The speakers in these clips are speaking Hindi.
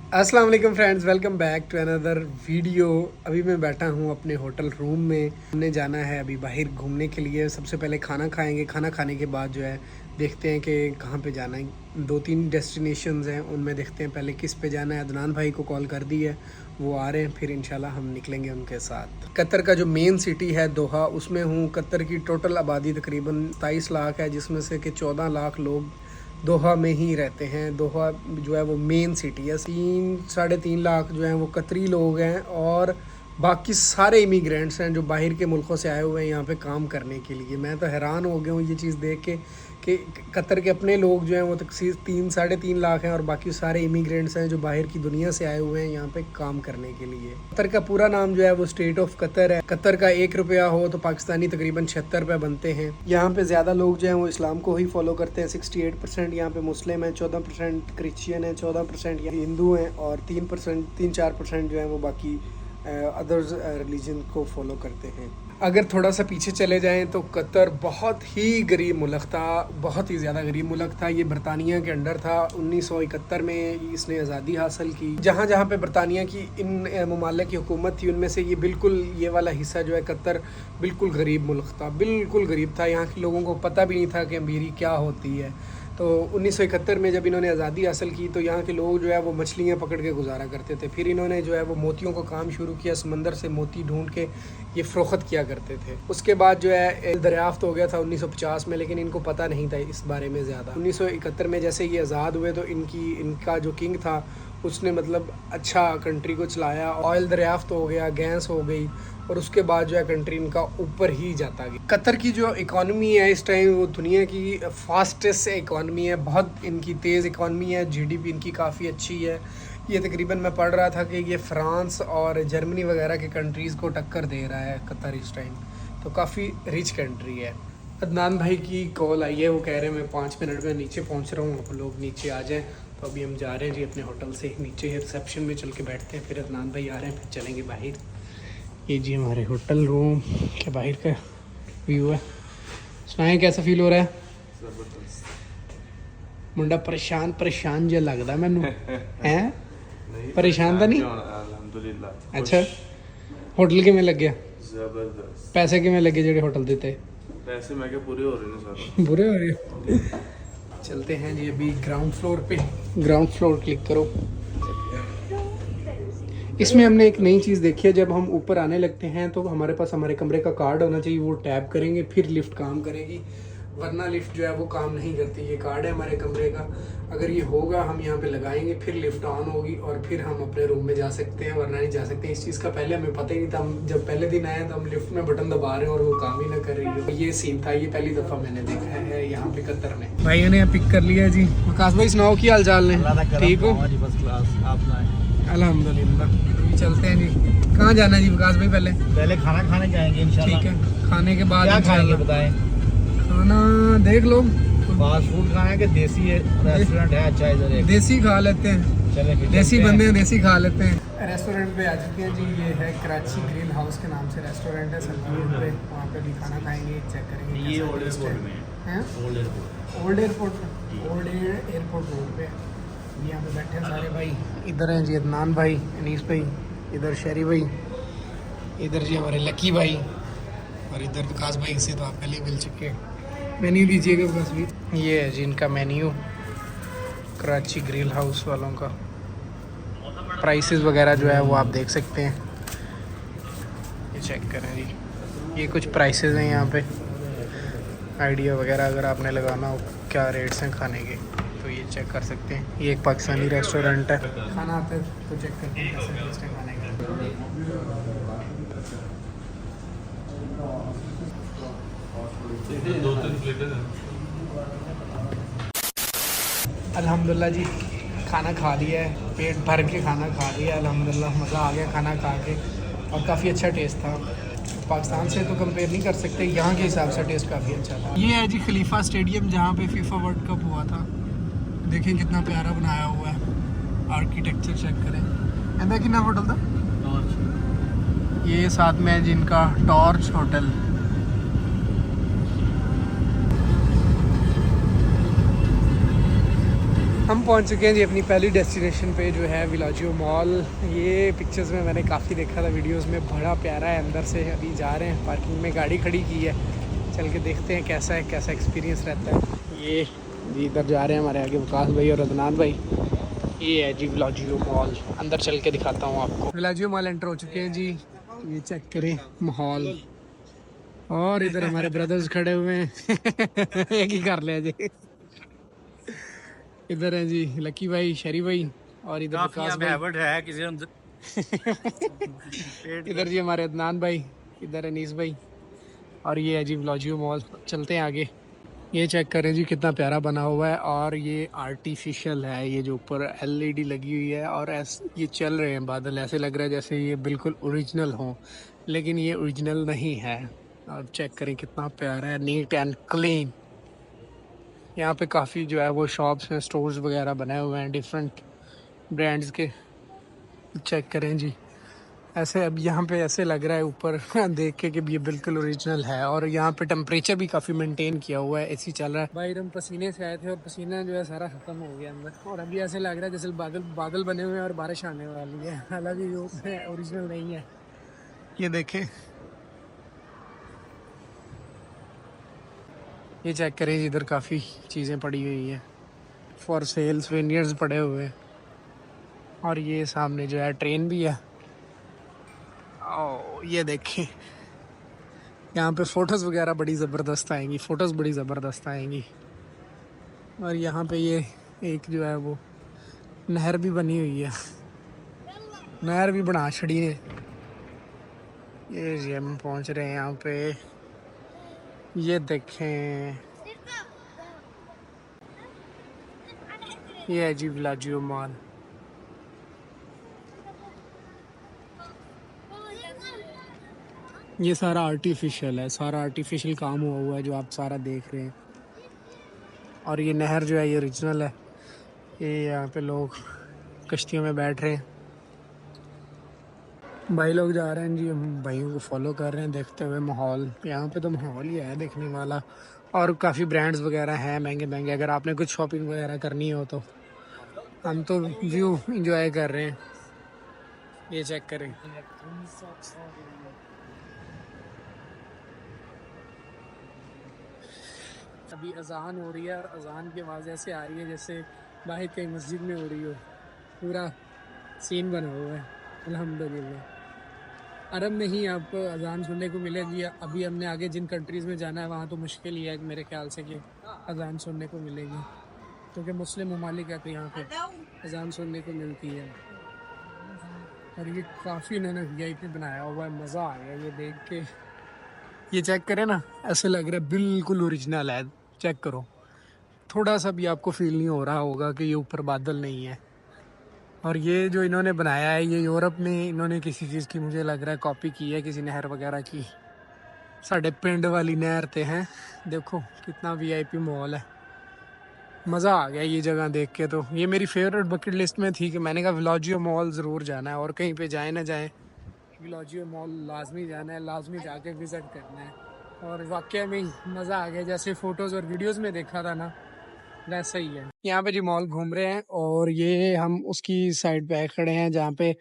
अस्सलाम वालेकुम friends, welcome back to another video. अभी मैं बैठा हूँ अपने होटल रूम में। हमने जाना है अभी बाहर घूमने के लिए। सबसे पहले खाना खाएंगे, खाना खाने के बाद जो है देखते हैं कि कहाँ पे जाना है। 2-3 डेस्टिनेशंस हैं, उनमें देखते हैं पहले किस पे जाना है। अदनान भाई को कॉल कर दी है, वो आ रहे हैं, फिर इंशाल्लाह हम निकलेंगे उनके साथ। कतर का जो मेन सिटी है दोहा, उसमें हूँ। कतर की टोटल आबादी तकरीबन 23 लाख है, जिसमें से कि 14 लाख लोग दोहा में ही रहते हैं। दोहा जो है वो मेन सिटी है। 3-3.5 लाख जो हैं वो कतरी लोग हैं, और बाकी सारे इमिग्रेंट्स हैं जो बाहर के मुल्कों से आए हुए हैं यहाँ पे काम करने के लिए। मैं तो हैरान हो गया हूँ ये चीज़ देख के कि कतर के अपने लोग जो हैं वो तकरीबन 3-3.5 लाख हैं, और बाकी सारे इमिग्रेंट्स हैं जो बाहर की दुनिया से आए हुए हैं यहाँ पे काम करने के लिए। कतर का पूरा नाम जो है वो स्टेट ऑफ कतर है। कतर का 1 रुपया हो तो पाकिस्तानी तकरीबन 76 रुपये बनते हैं। यहाँ पे ज़्यादा लोग जो हैं वो इस्लाम को ही फॉलो करते हैं। 68% यहाँ पे मुस्लिम हैं, 14% क्रिश्चियन हैं, 14% हिंदू हैं, और 3-4% जो है वो बाकी अदर्स रिलीजन को फॉलो करते हैं। अगर थोड़ा सा पीछे चले जाएं तो कतर बहुत ही गरीब मुल्क था, बहुत ही ज़्यादा गरीब मुल्क था। ये बरतानिया के अंडर था। 1971 में इसने आज़ादी हासिल की। जहाँ जहाँ पे बरतानिया की इन ममालिक की हुकूमत थी, उनमें से ये बिल्कुल ये वाला हिस्सा जो है कतर बिल्कुल गरीब मुल्क था, बिल्कुल गरीब था। यहाँ के लोगों को पता भी नहीं था कि अमीरी क्या होती है। तो 1971 में जब इन्होंने आज़ादी हासिल की तो यहाँ के लोग जो है वो मछलियाँ पकड़ के गुजारा करते थे। फिर इन्होंने जो है वो मोतियों का काम शुरू किया। समंदर से मोती ढूंढ के ये फ़रोख्त किया करते थे। उसके बाद जो है दरियाफ्त हो गया था 1950 में, लेकिन इनको पता नहीं था इस बारे में ज़्यादा। 1971 में जैसे ये आज़ाद हुए तो इनका जो किंग था उसने मतलब अच्छा कंट्री को चलाया। ऑयल दरियाफ्त हो गया, गैस हो गई, और उसके बाद जो है कंट्री इनका ऊपर ही जाता गया। कतर की जो इकॉनमी है इस टाइम वो दुनिया की फास्टेस्ट इकॉनमी है, बहुत इनकी तेज़ इकॉनमी है। जीडीपी इनकी काफ़ी अच्छी है। ये तकरीबन मैं पढ़ रहा था कि ये फ्रांस और जर्मनी वगैरह के कंट्रीज़ को टक्कर दे रहा है कतर इस टाइम, तो काफ़ी रिच कंट्री है। अदनान भाई की कॉल आई है, वो कह रहे हैं मैं 5 मिनट में नीचे पहुंच रहा हूँ, आप लोग नीचे आ जाएं। तो अभी हम जा रहे हैं जी अपने होटल से नीचे रिसेप्शन में चल के बैठते हैं, फिर अदनान भाई आ रहे हैं, फिर चलेंगे बाहर। ये जी हमारे होटल रूम के बाहर का व्यू है। सुनाएं कैसा फील हो रहा है? मुंडा परेशान परेशान जो लगता मैनू है। परेशान तो नहीं? अल्हम्दुलिल्लाह। अच्छा, होटल किमें लगे? जबरदस्त। पैसे किमें लगे जेडे होटल देते? पैसे मैं क्या पूरे हो रहे हैं सारे। पूरे हो रहे हैं। चलते हैं जी अभी ग्राउंड फ्लोर पे। ग्राउंड फ्लोर क्लिक करो। इसमें हमने एक नई चीज़ देखी है, जब हम ऊपर आने लगते हैं तो हमारे पास हमारे कमरे का कार्ड होना चाहिए। वो टैप करेंगे फिर लिफ्ट काम करेगी, वरना लिफ्ट जो है वो काम नहीं करती। ये कार्ड है हमारे कमरे का, अगर ये होगा हम यहाँ पे लगाएंगे फिर लिफ्ट ऑन होगी और फिर हम अपने रूम में जा सकते हैं, वरना नहीं जा सकते। इस चीज़ का पहले हमें पता ही नहीं था। हम जब पहले दिन आए तो हम लिफ्ट में बटन दबा रहे हैं और वो काम ही ना कर रही है। ये सीन था, ये पहली दफ़ा मैंने देखा है यहाँ पे कतर में। भाइयों ने पिक कर लिया जी। विकास भाई सुनाओ की हाल चाल ने? ठीक हो? अल्हम्दुलिल्लाह। चलते हैं जी। कहाँ जाना है जी विकास भाई? पहले खाना खाने जाएंगे इंशाल्लाह। ठीक है, खाने के बाद क्या खाएंगे बताएं? खाना देख लो, फास्ट फूड खाना है कि देसी रेस्टोरेंट है अच्छा इधर? देसी खा लेते हैं, चले देसी बंदे हैं, देसी खा लेते हैं। रेस्टोरेंट पे आ चुके हैं जी। ये है कराची ग्रिल हाउस के नाम से रेस्टोरेंट है सलमान पे। वहाँ पे भी खाना खाएंगे, चेक करेंगे। ये ओल्ड एयरपोर्ट में है। Old airport old airport road पे यहाँ पे बैठे हैं सारे भाई। इधर हैं जी अदनान भाई, अनीस भाई, इधर शहरी भाई, इधर जी हमारे लकी भाई, और इधर विकास भाई से तो आप पहले मिल चुके हैं। मेन्यू दीजिएगा विकास भाई। ये है जी इनका मेन्यू, कराची ग्रिल हाउस वालों का। प्राइसेस वगैरह जो है वो आप देख सकते हैं, ये चेक करें जी। ये कुछ प्राइसेस हैं यहाँ पे, आइडिया वगैरह अगर आपने लगाना हो क्या रेट्स हैं खाने के तो ये चेक कर सकते हैं। ये एक पाकिस्तानी रेस्टोरेंट है। खाना आता है तो चेक करते हैं कैसे टेस्ट है खाने का। अल्हम्दुलिल्लाह जी, खाना खा लिया है, पेट भर के खाना खा लिया है अल्हम्दुलिल्लाह। मज़ा आ गया खाना खा के, और काफ़ी अच्छा टेस्ट था। पाकिस्तान से तो कंपेयर नहीं कर सकते, यहाँ के हिसाब से टेस्ट काफ़ी अच्छा था। ये है जी खलीफा स्टेडियम, जहाँ पे फीफा वर्ल्ड कप हुआ था। देखें कितना प्यारा बनाया हुआ है, आर्किटेक्चर चेक करें। ऐसा कितना होटल था? टॉर्च। ये साथ में है जिनका टॉर्च होटल। हम पहुंच चुके हैं जी अपनी पहली डेस्टिनेशन पे जो है विलाजियो मॉल। ये पिक्चर्स में मैंने काफ़ी देखा था, वीडियोस में, बड़ा प्यारा है अंदर से। अभी जा रहे हैं, पार्किंग में गाड़ी खड़ी की है, चल के देखते हैं कैसा है, कैसा एक्सपीरियंस रहता है। ये जी इधर जा रहे हैं हमारे आगे विकास भाई और अदनान भाई। ये है जी विलाजियो मॉल, अंदर चल के दिखाता हूँ आपको। विलाजियो मॉल एंटर हो चुके हैं जी। ये चेक करें माहौल, और इधर हमारे ब्रदर्स खड़े हुए हैं एक ही कर लिया जी। इधर है जी लकी भाई, शरी भाई, और इधर विकास भाई है किसी इधर जी हमारे अदनान भाई, इधर अनीस भाई, और ये है जी विलाजियो मॉल। चलते हैं आगे। ये चेक करें जी कितना प्यारा बना हुआ है, और ये आर्टिफिशियल है। ये जो ऊपर एलईडी लगी हुई है और ये चल रहे हैं बादल, ऐसे लग रहा है जैसे ये बिल्कुल ओरिजिनल हो, लेकिन ये ओरिजिनल नहीं है। और चेक करें कितना प्यारा है, नीट एंड क्लीन। यहाँ पे काफ़ी जो है वो शॉप्स हैं, स्टोर्स वगैरह बनाए हुए हैं डिफरेंट ब्रांड्स के। चेक करें जी, ऐसे अब यहाँ पे ऐसे लग रहा है ऊपर देख के कि ये बिल्कुल ओरिजिनल है। और यहाँ पे टेम्परेचर भी काफ़ी मेंटेन किया हुआ है, एसी चल रहा है। भाई हम पसीने से आए थे और पसीना जो है सारा ख़त्म हो गया अंदर, और अभी ऐसे लग रहा है जैसे बादल बादल बने हुए हैं और बारिश आने वाली है, हालांकि ये ओरिजिनल नहीं है। ये देखें, ये चेक करें, इधर काफ़ी चीज़ें पड़ी हुई हैं फॉर सेल, सोवेनियर्स पड़े हुए हैं। और ये सामने जो है ट्रेन भी है। ओ ये देखें, यहाँ पे फ़ोटोज़ वगैरह बड़ी ज़बरदस्त आएंगी, फ़ोटोज़ बड़ी ज़बरदस्त आएंगी। और यहाँ पे ये एक जो है वो नहर भी बनी हुई है, नहर भी बना छड़ी है। ये जी हम पहुँच रहे हैं यहाँ पे। ये देखें, ये है जी विलाजियो मॉल। ये सारा आर्टिफिशियल है, सारा आर्टिफिशियल काम हुआ है जो आप सारा देख रहे हैं। और ये नहर जो है ये ओरिजिनल है। ये यहाँ पे लोग कश्तियों में बैठ रहे हैं, भाई लोग जा रहे हैं जी, हम भाइयों को फॉलो कर रहे हैं देखते हुए माहौल। यहाँ पे तो माहौल ही है देखने वाला, और काफ़ी ब्रांड्स वगैरह हैं महंगे महंगे। अगर आपने कुछ शॉपिंग वगैरह करनी हो तो हम तो व्यू इंजॉय कर रहे हैं। ये चेक करें, अभी अजान हो रही है और अजान की आवाज़ ऐसे आ रही है जैसे बाहर कहीं मस्जिद में हो रही हो। पूरा सीन बना हुआ है अल्हम्दुलिल्लाह। अरब में ही आपको अजान सुनने को मिलेगी। अभी हमने आगे जिन कंट्रीज़ में जाना है वहाँ तो मुश्किल ही है मेरे ख्याल से कि अजान सुनने को मिलेगी, क्योंकि मुस्लिम ममालिक है तो यहाँ पे अजान सुनने को मिलती है। और ये काफ़ी इन्होंने VIP बनाया हुआ है, मज़ा आ गया ये देख के। ये चेक करें ना, ऐसे लग रहा है बिल्कुल ओरिजिनल है। चेक करो, थोड़ा सा भी आपको फील नहीं हो रहा होगा कि ये ऊपर बादल नहीं है। और ये जो इन्होंने बनाया है ये यूरोप में इन्होंने किसी चीज़ की मुझे लग रहा है कॉपी की है, किसी नहर वगैरह की। साढ़े पिंड वाली नहर ते हैं, देखो कितना VIP मॉल है। मज़ा आ गया ये जगह देख के। तो ये मेरी फेवरेट बकेट लिस्ट में थी कि मैंने कहा विलाजियो मॉल ज़रूर जाना है, और कहीं पे जाए ना जाए विलाजियो मॉल लाजमी जाना है, लाजमी जाके विज़िट करना है। और वाकई में मज़ा आ गया, जैसे फ़ोटोज़ और वीडियोज़ में देखा था ना वैसा ही है। यहाँ पे जी मॉल घूम रहे हैं, और ये हम उसकी साइड पे खड़े हैं जहाँ पे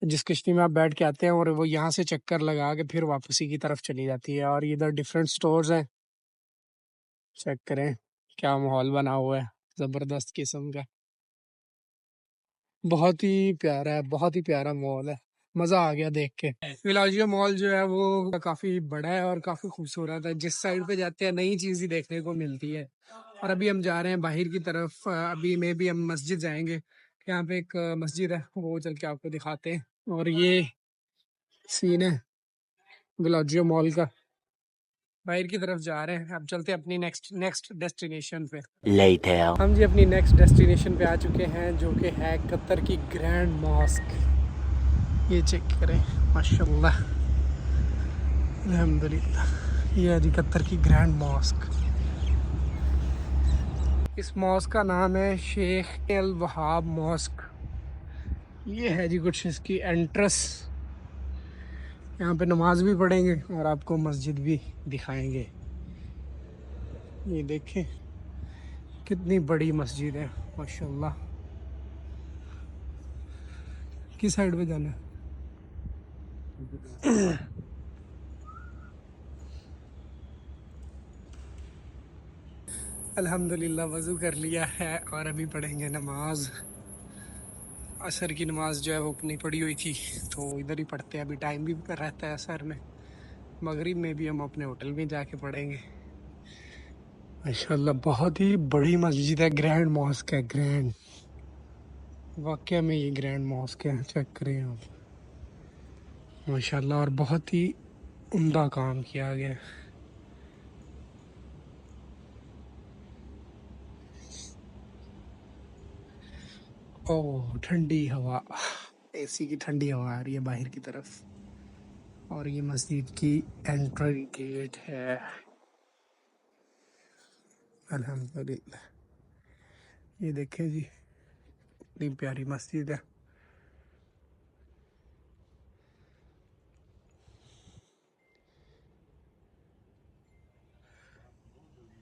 जिस किश्ती में आप बैठ के आते हैं और वो यहाँ से चक्कर लगा के फिर वापसी की तरफ चली जाती है। और इधर डिफरेंट स्टोर्स हैं, चेक करें क्या माहौल बना हुआ है, ज़बरदस्त किस्म का। बहुत ही प्यारा है, बहुत ही प्यारा मॉल है, मज़ा आ गया देख के। विलाजियो मॉल जो है वो काफ़ी बड़ा है और काफ़ी खूबसूरत है। जिस साइड पे जाते हैं नई चीज़ ही देखने को मिलती है। और अभी हम जा रहे हैं बाहर की तरफ, अभी में भी हम मस्जिद जाएंगे। यहाँ पे एक मस्जिद है, वो चल के आपको दिखाते हैं। और ये सीन है विलाजियो मॉल का, बाहर की तरफ जा रहे हैं। अब चलते हैं अपनी नेक्स्ट डेस्टिनेशन पे। Later. हम जी अपनी नेक्स्ट डेस्टिनेशन पे आ चुके हैं जो कि है कतर की ग्रैंड मॉस्क। ये चेक करें, माशाल्लाह अल्हम्दुलिल्लाह। ये है जी कतर की ग्रैंड मॉस्क। इस मॉस्क का नाम है शेख अल वहाब मॉस्क। ये है जी कुछ इसकी एंट्रेंस। यहाँ पे नमाज भी पढ़ेंगे और आपको मस्जिद भी दिखाएंगे। ये देखें कितनी बड़ी मस्जिद है माशाल्लाह। किस साइड पे जाना है? अल्हम्दुलिल्लाह वज़ू कर लिया है और अभी पढ़ेंगे नमाज। असर की नमाज जो है वो नहीं पढ़ी हुई थी तो इधर ही पढ़ते हैं। अभी टाइम भी रहता है असर में। मगरिब में भी हम अपने होटल में जाके पढ़ेंगे। माशाल्लाह बहुत ही बड़ी मस्जिद है, ग्रैंड मॉस्क है, ग्रैंड। वाकया में ये ग्रैंड मॉस्क है, चेक करें आप माशाल्लाह। और बहुत ही उम्दा काम किया गया है। ओह ठंडी हवा, एसी की ठंडी हवा आ रही है बाहर की तरफ। और ये मस्जिद की एंट्री गेट है। अल्हम्दुलिल्लाह, ये देखें जी कितनी प्यारी मस्जिद है।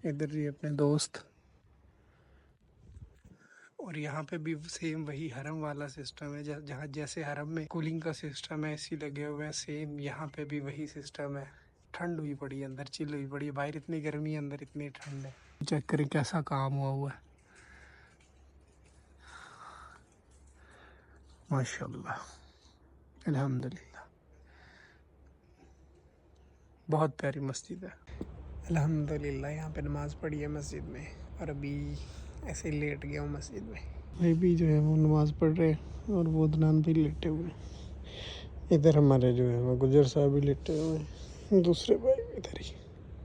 इधर जी अपने दोस्त। और यहाँ पे भी सेम वही हरम वाला सिस्टम है, जहाँ जैसे हरम में कूलिंग का सिस्टम है, एसी लगे हुए हैं, सेम यहाँ पे भी वही सिस्टम है। ठंड हुई पड़ी है, अंदर चिल हुई पड़ी है। बाहर इतनी गर्मी है, अंदर इतनी ठंड है। चेक करें कैसा काम हुआ है माशाल्लाह, अल्हम्दुलिल्लाह। बहुत प्यारी मस्जिद है अल्हम्दुलिल्लाह। यहाँ पे नमाज़ पढ़ी है मस्जिद में और अभी ऐसे ही लेट गया हूँ मस्जिद में। भाई भी जो है वो नमाज़ पढ़ रहे हैं और वो दनान भी लेटे हुए हैं। इधर हमारे जो है वो गुजर साहब भी लेटे हुए हैं, दूसरे भाई भी इधर ही।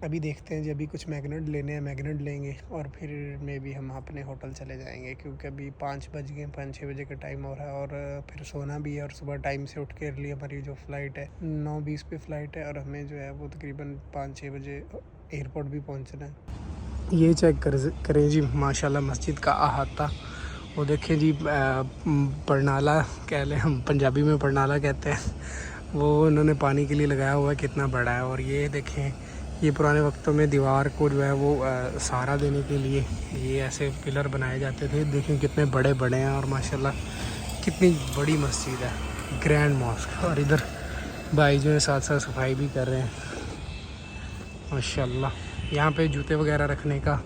अभी देखते हैं जी, अभी कुछ मैगनेट लेने हैं, मैगनेट लेंगे और फिर में भी हम अपने होटल चले जाएंगे क्योंकि अभी 5 बज गए, 5-6 बजे का टाइम हो रहा है। और फिर सोना भी है और सुबह टाइम से उठ के अर्ली हमारी जो फ़्लाइट है 9:20 पे फ़्लाइट है और हमें जो है वो तकरीबन 5-6 बजे एयरपोर्ट भी पहुंचना है। ये चेक करें जी माशाल्लाह मस्जिद का अहाता। वो देखें जी परनाला कह लें, हम पंजाबी में परनाला कहते हैं, वो उन्होंने पानी के लिए लगाया हुआ है, कितना बड़ा है। और ये देखें, ये पुराने वक्तों में दीवार को जो है वो सहारा देने के लिए ये ऐसे पिलर बनाए जाते थे। देखें कितने बड़े बड़े हैं और माशाल्लाह कितनी बड़ी मस्जिद है, ग्रैंड मॉस्क। और इधर भाई जो है साथ साथ सफाई भी कर रहे हैं माशाल्लाह। यहाँ पे जूते वगैरह रखने का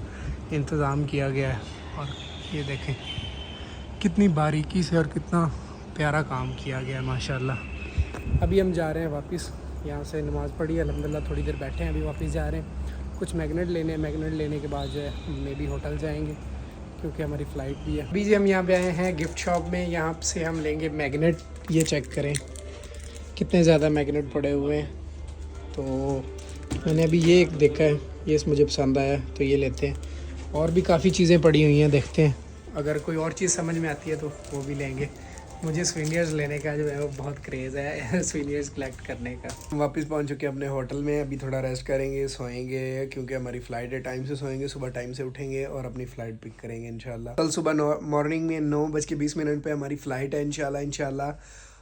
इंतज़ाम किया गया है। और ये देखें कितनी बारीकी से और कितना प्यारा काम किया गया है माशाल्लाह। अभी हम जा रहे हैं वापस, यहाँ से नमाज़ पढ़ी अल्हम्दुलिल्लाह, थोड़ी देर बैठे हैं, अभी वापस जा रहे हैं। कुछ मैगनेट लेने हैं, मैगनेट लेने के बाद जो है हम भी होटल जाएंगे क्योंकि हमारी फ़्लाइट भी है। अभी जी हम यहाँ पे आए हैं गिफ्ट शॉप में, यहाँ से हम लेंगे मैगनेट। ये चेक करें कितने ज़्यादा मैगनेट पड़े हुए हैं। तो मैंने अभी ये एक देखा है, ये मुझे पसंद आया तो ये लेते हैं। और भी काफ़ी चीज़ें पड़ी हुई हैं, देखते हैं अगर कोई और चीज़ समझ में आती है तो वो भी लेंगे। मुझे स्विनियर्स लेने का जो है वो बहुत क्रेज़ है स्विनियर्स कलेक्ट करने का। हम वापस पहुंच चुके हैं अपने होटल में। अभी थोड़ा रेस्ट करेंगे, सोएंगे क्योंकि हमारी फ़्लाइट है। टाइम से सोएंगे, सुबह टाइम से उठेंगे और अपनी फ़्लाइट पिक करेंगे इंशाल्लाह। कल सुबह मॉर्निंग में 9:20 पे हमारी फ़्लाइट है इंशाल्लाह।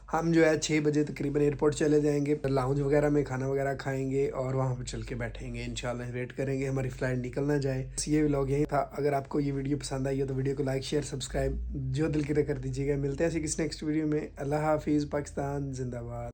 हम जो है 6 बजे तकरीबन एयरपोर्ट चले जाएंगे, लाउंज वगैरह में खाना वगैरह खाएंगे और वहाँ पर चल के बैठेंगे इंशाल्लाह। वेट करेंगे हमारी फ़्लाइट निकल ना जाए। ये व्लॉग यही था। अगर आपको ये वीडियो पसंद आई हो तो वीडियो को लाइक शेयर सब्सक्राइब जो दिल की कर दीजिएगा। मिलते हैं ऐसे किसी नेक्स्ट वीडियो में। अल्लाह हाफिज़, पाकिस्तान जिंदाबाद।